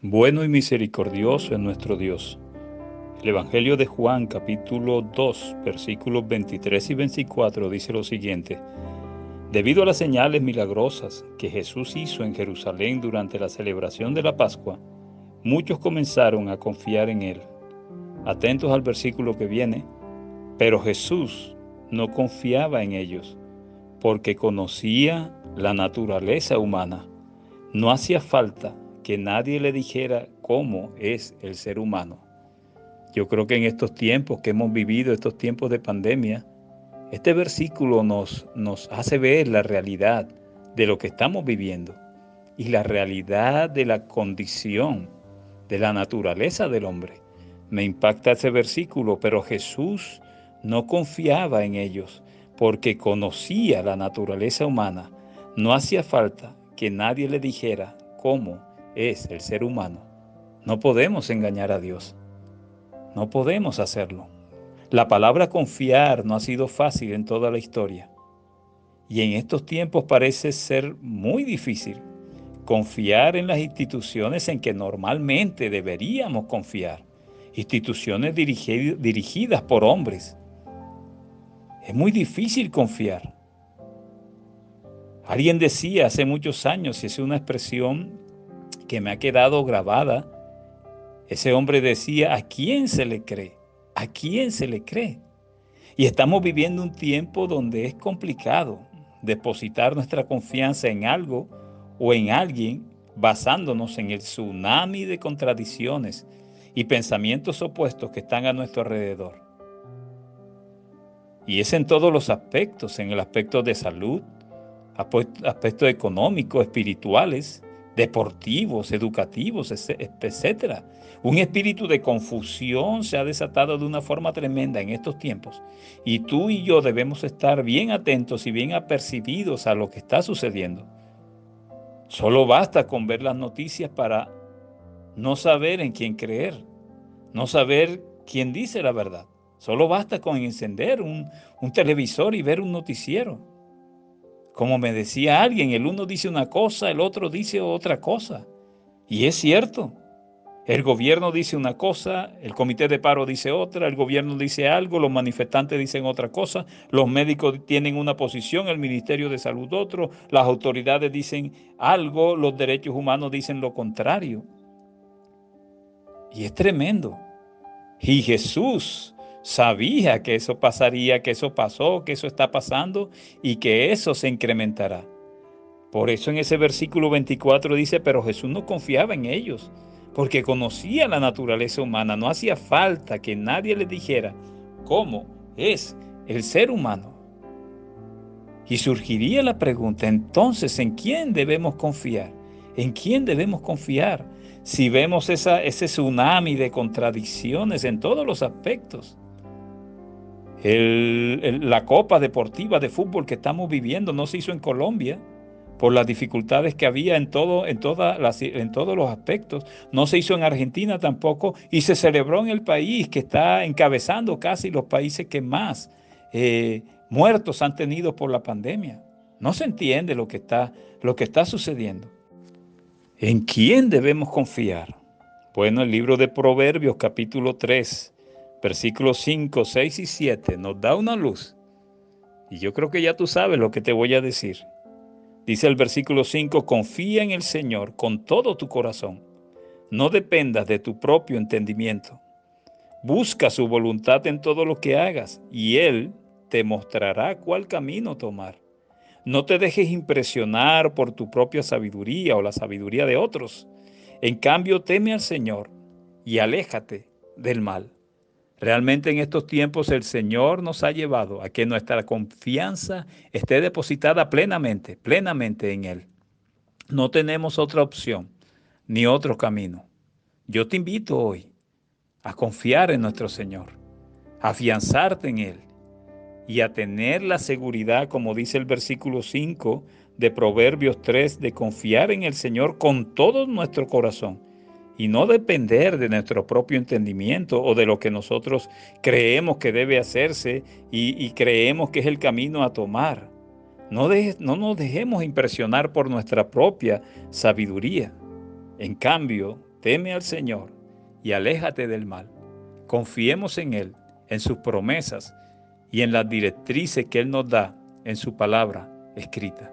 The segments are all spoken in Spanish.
Bueno y misericordioso es nuestro Dios. El Evangelio de Juan, capítulo 2, versículos 23 y 24, dice lo siguiente: Debido a las señales milagrosas que Jesús hizo en Jerusalén durante la celebración de la Pascua, muchos comenzaron a confiar en Él. Atentos al versículo que viene: pero Jesús no confiaba en ellos, porque conocía la naturaleza humana. No hacía falta que nadie le dijera cómo es el ser humano. Yo creo que en estos tiempos que hemos vivido, estos tiempos de pandemia, este versículo nos hace ver la realidad de lo que estamos viviendo y la realidad de la condición, de la naturaleza del hombre. Me impacta ese versículo, pero Jesús no confiaba en ellos porque conocía la naturaleza humana. No hacía falta que nadie le dijera cómo es el ser humano. No podemos engañar a Dios. No podemos hacerlo. La palabra confiar no ha sido fácil en toda la historia. Y en estos tiempos parece ser muy difícil confiar en las instituciones en que normalmente deberíamos confiar. Instituciones dirigidas por hombres. Es muy difícil confiar. Alguien decía hace muchos años, y es una expresión que me ha quedado grabada, ese hombre decía: ¿a quién se le cree? ¿A quién se le cree? Y estamos viviendo un tiempo donde es complicado depositar nuestra confianza en algo o en alguien basándonos en el tsunami de contradicciones y pensamientos opuestos que están a nuestro alrededor. Y es en todos los aspectos, en el aspecto de salud, aspectos económicos, espirituales, deportivos, educativos, etc. Un espíritu de confusión se ha desatado de una forma tremenda en estos tiempos, y tú y yo debemos estar bien atentos y bien apercibidos a lo que está sucediendo. Solo basta con ver las noticias para no saber en quién creer, no saber quién dice la verdad. Solo basta con encender un televisor y ver un noticiero. Como me decía alguien, el uno dice una cosa, el otro dice otra cosa. Y es cierto. El gobierno dice una cosa, el comité de paro dice otra, el gobierno dice algo, los manifestantes dicen otra cosa, los médicos tienen una posición, el Ministerio de Salud otro, las autoridades dicen algo, los derechos humanos dicen lo contrario. Y es tremendo. Y Jesús sabía que eso pasaría, que eso pasó, que eso está pasando y que eso se incrementará. Por eso en ese versículo 24 dice: pero Jesús no confiaba en ellos, porque conocía la naturaleza humana. No hacía falta que nadie les dijera cómo es el ser humano. Y surgiría la pregunta, entonces, ¿en quién debemos confiar? ¿En quién debemos confiar? Si vemos ese tsunami de contradicciones en todos los aspectos. La Copa Deportiva de Fútbol que estamos viviendo no se hizo en Colombia por las dificultades que había en todos los aspectos. No se hizo en Argentina tampoco, y se celebró en el país que está encabezando casi los países que más muertos han tenido por la pandemia. No se entiende lo que está sucediendo. ¿En quién debemos confiar? Bueno, el libro de Proverbios, capítulo 3, versículos 5, 6 y 7, nos da una luz. Y yo creo que ya tú sabes lo que te voy a decir. Dice el versículo 5: confía en el Señor con todo tu corazón. No dependas de tu propio entendimiento. Busca su voluntad en todo lo que hagas, y Él te mostrará cuál camino tomar. No te dejes impresionar por tu propia sabiduría o la sabiduría de otros. En cambio, teme al Señor y aléjate del mal. Realmente en estos tiempos el Señor nos ha llevado a que nuestra confianza esté depositada plenamente en Él. No tenemos otra opción ni otro camino. Yo te invito hoy a confiar en nuestro Señor, a afianzarte en Él y a tener la seguridad, como dice el versículo 5 de Proverbios 3, de confiar en el Señor con todo nuestro corazón y no depender de nuestro propio entendimiento o de lo que nosotros creemos que debe hacerse y creemos que es el camino a tomar. No nos dejemos impresionar por nuestra propia sabiduría. En cambio, teme al Señor y aléjate del mal. Confiemos en Él, en sus promesas y en las directrices que Él nos da en su palabra escrita.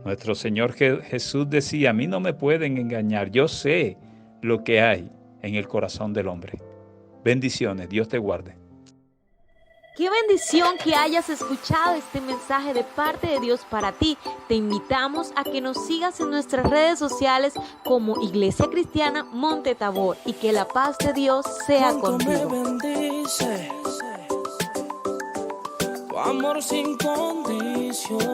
Nuestro Señor Jesús decía: a mí no me pueden engañar, yo sé lo que hay en el corazón del hombre. Bendiciones, Dios te guarde. Qué bendición que hayas escuchado este mensaje de parte de Dios para ti. Te invitamos a que nos sigas en nuestras redes sociales como Iglesia Cristiana Monte Tabor y que la paz de Dios sea contigo. Tu amor sin condición.